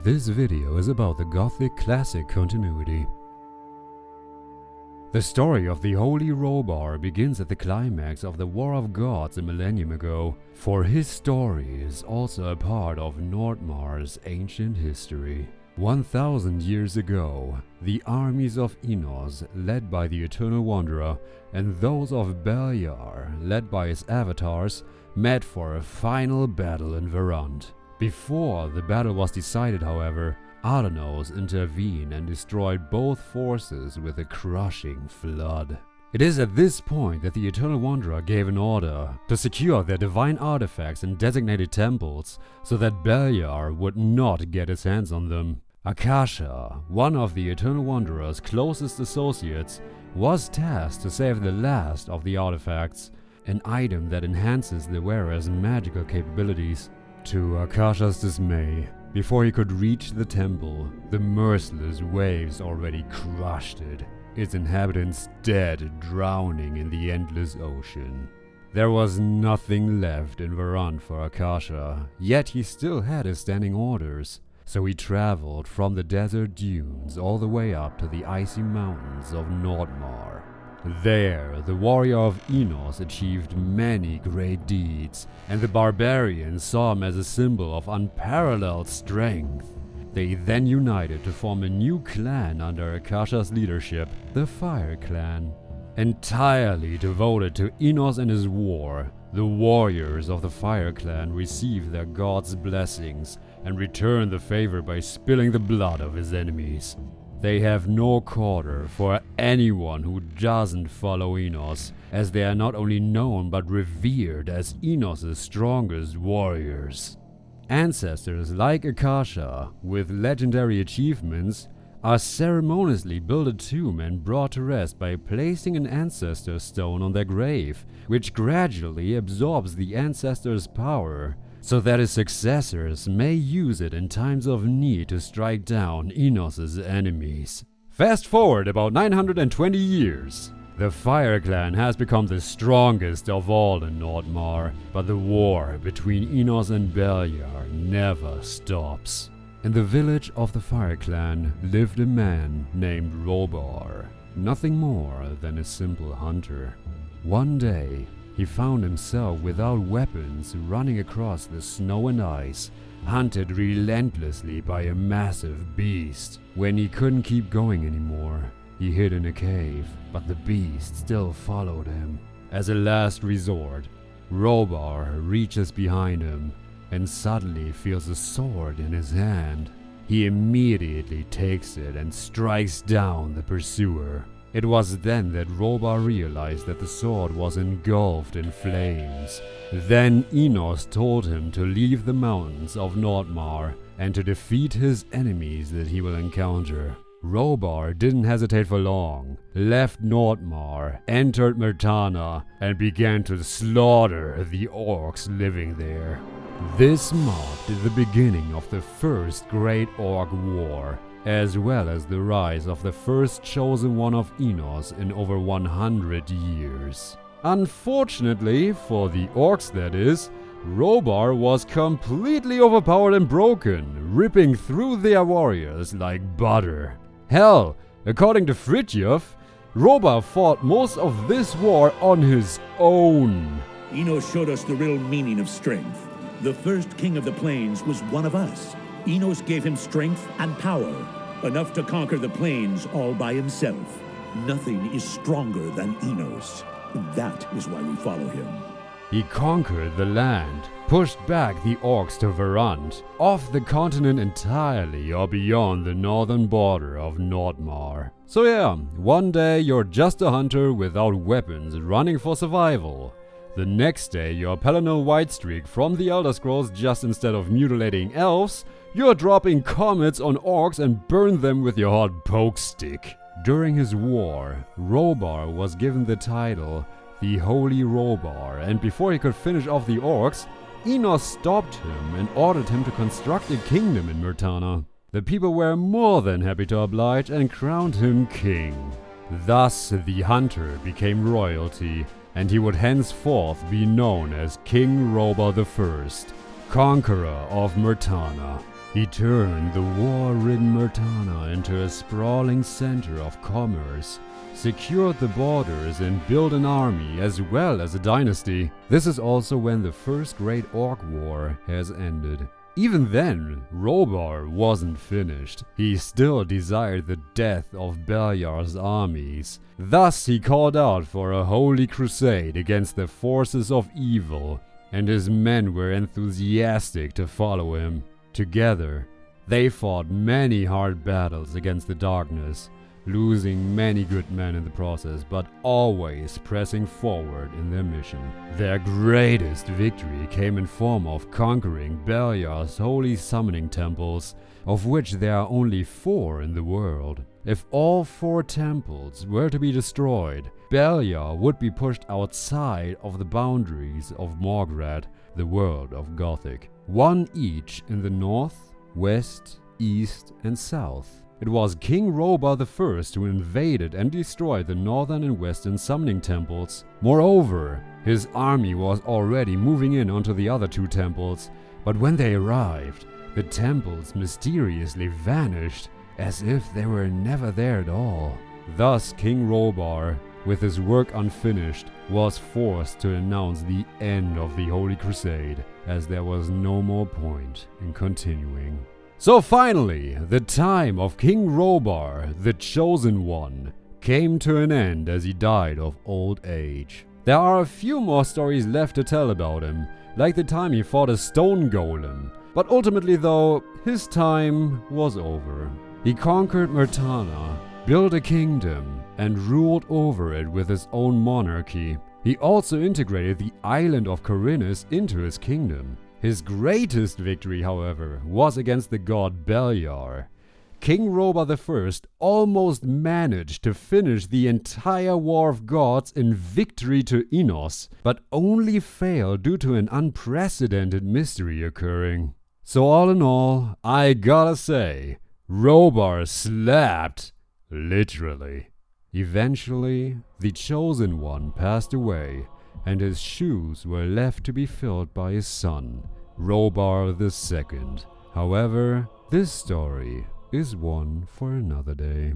This video is about the Gothic classic continuity. The story of the Holy Robar begins at the climax of the War of Gods a millennium ago, for his story is also a part of Nordmar's ancient history. 1000 years ago, the armies of Innos, led by the Eternal Wanderer, and those of Beliar, led by his avatars, met for a final battle in Varant. Before the battle was decided, however, Innos intervened and destroyed both forces with a crushing flood. It is at this point that the Eternal Wanderer gave an order to secure their divine artifacts in designated temples so that Beliar would not get his hands on them. Akasha, one of the Eternal Wanderer's closest associates, was tasked to save the last of the artifacts, an item that enhances the wearer's magical capabilities. To Akasha's dismay, before he could reach the temple, the merciless waves already crushed it, its inhabitants dead, drowning in the endless ocean. There was nothing left in Varant for Akasha, yet he still had his standing orders. So he traveled from the desert dunes all the way up to the icy mountains of Nordmar. There, the warrior of Innos achieved many great deeds, and the barbarians saw him as a symbol of unparalleled strength. They then united to form a new clan under Akasha's leadership, the Fire Clan. Entirely devoted to Innos and his war, the warriors of the Fire Clan received their god's blessings and returned the favor by spilling the blood of his enemies. They have no quarter for anyone who doesn't follow Innos, as they are not only known but revered as Innos' strongest warriors. Ancestors like Akasha, with legendary achievements, are ceremoniously built a tomb and brought to rest by placing an ancestor stone on their grave, which gradually absorbs the ancestor's power, so that his successors may use it in times of need to strike down Innos' enemies. Fast forward about 920 years. The Fire Clan has become the strongest of all in Nordmar, but the war between Innos and Beliar never stops. In the village of the Fire Clan lived a man named Rhobar, nothing more than a simple hunter. One day, he found himself without weapons running across the snow and ice, hunted relentlessly by a massive beast. When he couldn't keep going anymore, he hid in a cave, but the beast still followed him. As a last resort, Robar reaches behind him and suddenly feels a sword in his hand. He immediately takes it and strikes down the pursuer. It was then that Robar realized that the sword was engulfed in flames. Then Innos told him to leave the mountains of Nordmar and to defeat his enemies that he will encounter. Robar didn't hesitate for long, left Nordmar, entered Myrtana, and began to slaughter the orcs living there. This marked the beginning of the first Great Orc War, as well as the rise of the first chosen one of Innos in over 100 years. Unfortunately, for the orcs that is, Robar was completely overpowered and broken, ripping through their warriors like butter. Hell, according to Fridtjof, Robar fought most of this war on his own. Innos showed us the real meaning of strength. The first king of the plains was one of us. Innos gave him strength and power, enough to conquer the plains all by himself. Nothing is stronger than Innos. That is why we follow him. He conquered the land, pushed back the orcs to Varant, off the continent entirely or beyond the northern border of Nordmar. So yeah, one day you're just a hunter without weapons running for survival. The next day you're Pelennor Whitestreak from the Elder Scrolls, just instead of mutilating elves, you're dropping comets on orcs and burn them with your hot poke stick. During his war, Robar was given the title the Holy Robar, and before he could finish off the orcs, Innos stopped him and ordered him to construct a kingdom in Myrtana. The people were more than happy to oblige and crowned him king. Thus the hunter became royalty, and he would henceforth be known as King Robar I, conqueror of Myrtana. He turned the war-ridden Murtana into a sprawling center of commerce, secured the borders and built an army as well as a dynasty. This is also when the first great Orc War has ended. Even then, Robar wasn't finished. He still desired the death of Beliar's armies. Thus he called out for a Holy Crusade against the forces of evil, and his men were enthusiastic to follow him. Together, they fought many hard battles against the darkness, losing many good men in the process, but always pressing forward in their mission. Their greatest victory came in form of conquering Beliar's holy summoning temples, of which there are only 4 in the world. If all 4 temples were to be destroyed, Beliar would be pushed outside of the boundaries of Morgrad, the world of Gothic. 1 each in the north, west, east and south. It was King Robar I who invaded and destroyed the northern and western summoning temples. Moreover, his army was already moving in onto the other 2 temples, but when they arrived, the temples mysteriously vanished, as if they were never there at all. Thus King Robar, with his work unfinished, was forced to announce the end of the Holy Crusade, as there was no more point in continuing. So finally, the time of King Robar, the Chosen One, came to an end as he died of old age. There are a few more stories left to tell about him, like the time he fought a stone golem, but ultimately though, his time was over. He conquered Murtana, built a kingdom, and ruled over it with his own monarchy. He also integrated the island of Khorinis into his kingdom. His greatest victory, however, was against the god Beliar. King Robar I almost managed to finish the entire War of Gods in victory to Innos, but only failed due to an unprecedented mystery occurring. So all in all, I gotta say, Robar slapped, literally. Eventually, the Chosen One passed away, and his shoes were left to be filled by his son, Robar II. However, this story is one for another day.